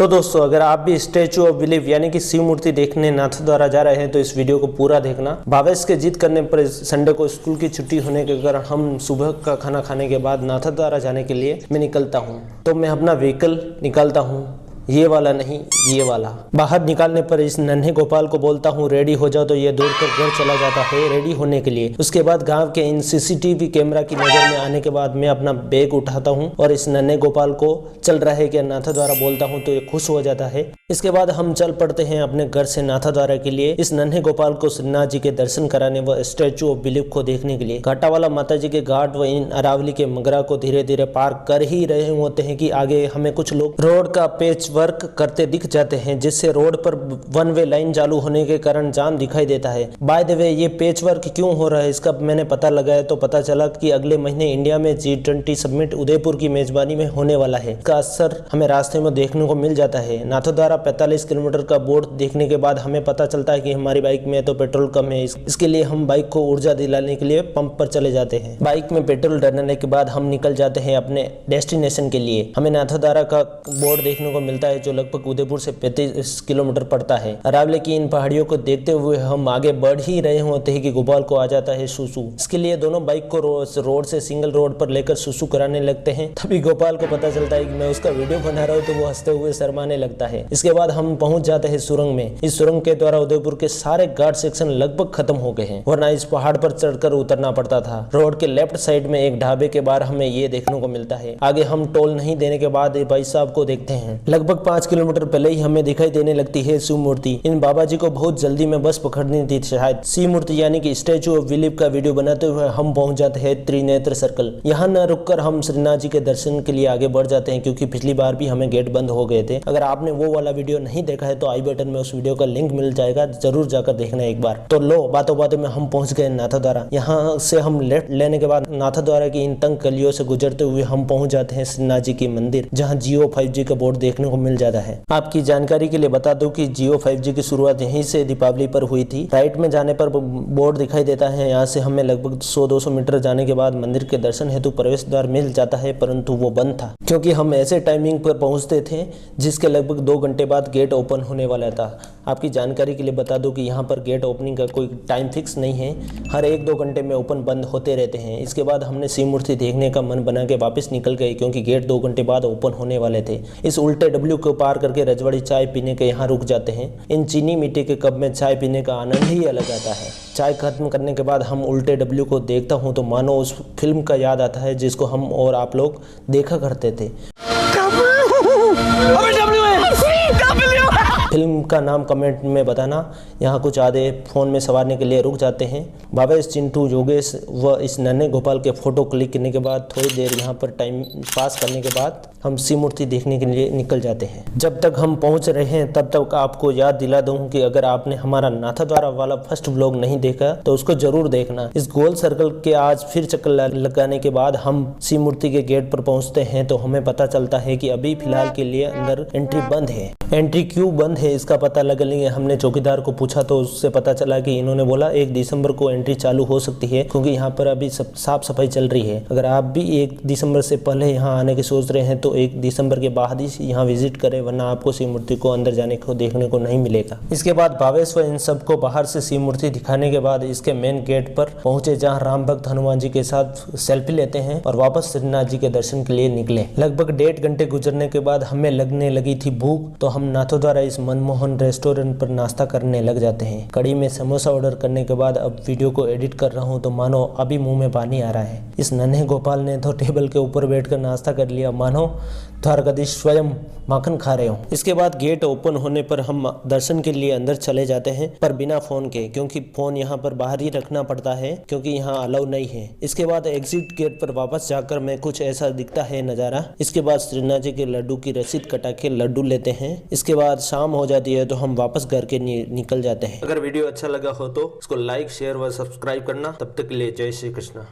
तो दोस्तों, अगर आप भी स्टैचू ऑफ बिलीफ यानी कि शिव मूर्ति देखने नाथद्वारा जा रहे हैं तो इस वीडियो को पूरा देखना। भावेश के जिद करने पर संडे को स्कूल की छुट्टी होने के कारण हम सुबह का खाना खाने के बाद नाथद्वारा जाने के लिए मैं निकलता हूँ। तो मैं अपना व्हीकल निकालता हूँ, ये वाला नहीं, ये वाला। बाहर निकालने पर इस नन्हे गोपाल को बोलता हूँ रेडी हो जाओ, तो ये दौड़कर घर चला जाता है रेडी होने के लिए। उसके बाद गांव के इन सीसीटीवी कैमरा की नजर में आने के बाद मैं अपना बैग उठाता हूँ और इस नन्हे गोपाल को चल रहा है कि नाथद्वारा बोलता हूँ तो ये खुश हो जाता है। इसके बाद हम चल पड़ते हैं अपने घर से नाथद्वारा के लिए इस नन्हे गोपाल को श्रीनाथ जी के दर्शन कराने व स्टैचू ऑफ बिलीफ को देखने के लिए। घाटावाला माता जी के घाट व इन अरावली के मगरा को धीरे धीरे पार कर ही रहे होते हैं कि आगे हमें कुछ लोग रोड का पेच वर्क करते दिख जाते हैं, जिससे रोड पर वन वे लाइन चालू होने के कारण जाम दिखाई देता है। बाय द वे, ये पेच वर्क क्यों हो रहा है इसका मैंने पता लगाया तो पता चला कि अगले महीने इंडिया में G20 समिट उदयपुर की मेजबानी में होने वाला है। इसका असर हमें रास्ते में देखने को मिल जाता है। नाथद्वारा 45 किलोमीटर का बोर्ड देखने के बाद हमें पता चलता है कि हमारी बाइक में तो पेट्रोल कम है। इसके लिए हम बाइक को ऊर्जा दिलाने के लिए पंप पर चले जाते हैं। बाइक में पेट्रोल डालने के बाद हम निकल जाते हैं अपने डेस्टिनेशन के लिए। हमें नाथद्वारा का बोर्ड देखने को मिलता है जो लगभग उदयपुर से 35 किलोमीटर पड़ता है। अरावली की इन पहाड़ियों को देखते हुए हम आगे बढ़ ही रहे होते हैं कि गोपाल को आ जाता है सुसु। इसके लिए दोनों बाइक को रोड से सिंगल रोड पर लेकर सुसु कराने लगते हैं। तभी गोपाल को पता चलता है कि मैं उसका वीडियो बना रहा हूँ तो वो हंसते हुए शर्माने लगता है। इसके बाद हम पहुंच जाते हैं सुरंग में। इस सुरंग के द्वारा उदयपुर के सारे घाट सेक्शन लगभग खत्म हो गए हैं, वरना इस पहाड़ पर चढ़कर उतरना पड़ता था। रोड के लेफ्ट साइड में एक ढाबे के बाहर हमें ये देखने को मिलता है। आगे हम टोल नहीं देने के बाद भाई साहब को देखते हैं। लगभग 5 किलोमीटर पहले ही हमें दिखाई देने लगती है शिव मूर्ति। इन बाबा जी को बहुत जल्दी में बस पकड़नी थी शायद। शिव मूर्ति यानी कि स्टैचू ऑफ बिलीफ का वीडियो बनाते हुए हम पहुंच जाते हैं त्रिनेत्र सर्कल। यहाँ न रुककर हम श्रीनाथ जी के दर्शन के लिए आगे बढ़ जाते हैं, क्योंकि पिछली बार भी हमें गेट बंद हो गए थे। अगर आपने वो वाला वीडियो नहीं देखा है तो आई बटन में उस वीडियो का लिंक मिल जाएगा, जरूर जाकर देखना एक बार। तो लो, बातों बातों में हम पहुंच गए नाथद्वारा। यहाँ से हम लेफ्ट लेने के बाद नाथद्वारा की इन तंग गलियों से गुजरते हुए हम पहुंच जाते हैं श्रीनाथ जी के मंदिर, जहाँ Jio 5G का बोर्ड देखने को मिल जाता है। आपकी जानकारी के लिए बता दूं कि Jio 5G की शुरुआत यहीं से दीपावली पर हुई थी। राइट में जाने पर बोर्ड दिखाई देता है। यहाँ से हमें लगभग 100-200 मीटर जाने के बाद मंदिर के दर्शन हेतु प्रवेश द्वार मिल जाता है, परंतु वो बंद था क्योंकि हम ऐसे टाइमिंग पर पहुंचते थे जिसके लगभग 2 घंटे बाद गेट ओपन होने वाला था। आपकी जानकारी के लिए बता दूं कि यहाँ पर गेट ओपनिंग का कोई टाइम फिक्स नहीं है, हर 1-2 घंटे में ओपन बंद होते रहते हैं। इसके बाद हमने शिव मूर्ति देखने का मन बना के वापस निकल गए, क्योंकि गेट 2 घंटे बाद ओपन होने वाले थे। इस उल्टे डब्ल्यू को पार करके रजवाड़ी चाय पीने के यहाँ रुक जाते हैं। इन चीनी मिट्टी के कप में चाय पीने का आनंद ही अलग आता है। चाय खत्म करने के बाद हम उल्टे डब्ल्यू को देखता हूँ तो मानो उस फिल्म का याद आता है जिसको हम और आप लोग देखा करते थे। फिल्म का नाम कमेंट में बताना। यहाँ कुछ आधे फोन में सवारने के लिए रुक जाते हैं। भावेश, चिंटू, योगेश व इस नन्हे गोपाल के फोटो क्लिक करने के बाद थोड़ी देर यहाँ पर टाइम पास करने के बाद हम शिव मूर्ति देखने के लिए निकल जाते हैं। जब तक हम पहुँच रहे हैं तब तक आपको याद दिला दूँ कि अगर आपने हमारा नाथद्वारा वाला फर्स्ट व्लॉग नहीं देखा तो उसको जरूर देखना। इस गोल सर्कल के आज फिर चक्कर लगाने के बाद हम शिव मूर्ति के गेट पर पहुँचते हैं तो हमें पता चलता है कि अभी फिलहाल के लिए अंदर एंट्री बंद है। एंट्री क्यों बंद है इसका पता लगा लेंगे। हमने चौकीदार को पूछा तो उससे पता चला कि इन्होंने बोला 1 दिसंबर को एंट्री चालू हो सकती है, क्योंकि यहाँ पर अभी साफ सफाई चल रही है। अगर आप भी 1 दिसंबर से पहले यहाँ आने की सोच रहे हैं तो 1 दिसंबर के बाद ही यहाँ विजिट करें, वरना आपको शिव मूर्ति को अंदर जाने को देखने को नहीं मिलेगा। इसके बाद भावेश व इन सबको बाहर से शिव मूर्ति दिखाने के बाद इसके मेन गेट पर पहुंचे, जहाँ राम भक्त हनुमान जी के साथ सेल्फी लेते हैं और वापस श्रीनाथ जी के दर्शन के लिए निकले। लगभग 1.5 घंटे गुजरने के बाद हमें लगने लगी थी भूख, तो हम नाथद्वारा इस मनमोहन रेस्टोरेंट पर नाश्ता करने लग जाते हैं। कड़ी में समोसा ऑर्डर करने के बाद अब वीडियो को एडिट कर रहा हूं तो मानो अभी मुंह में पानी आ रहा है। इस नन्हे गोपाल ने तो टेबल के ऊपर बैठकर नाश्ता कर लिया, मानो द्वारकाधीश स्वयं माखन खा रहे हो। इसके बाद गेट ओपन होने पर हम दर्शन के लिए अंदर चले जाते हैं, पर बिना फोन के, क्योंकि फोन यहाँ पर बाहर ही रखना पड़ता है क्योंकि यहाँ अलाउ नहीं है। इसके बाद एग्जिट गेट पर वापस जाकर मैं कुछ ऐसा दिखता है नज़ारा। इसके बाद श्रीनाथ जी के लड्डू की रसीद कटा के लड्डू लेते हैं। इसके बाद शाम हो जाती है तो हम वापस घर के निकल जाते हैं। अगर वीडियो अच्छा लगा हो तो उसको लाइक, शेयर व सब्सक्राइब करना। तब तक के लिए जय श्री कृष्णा।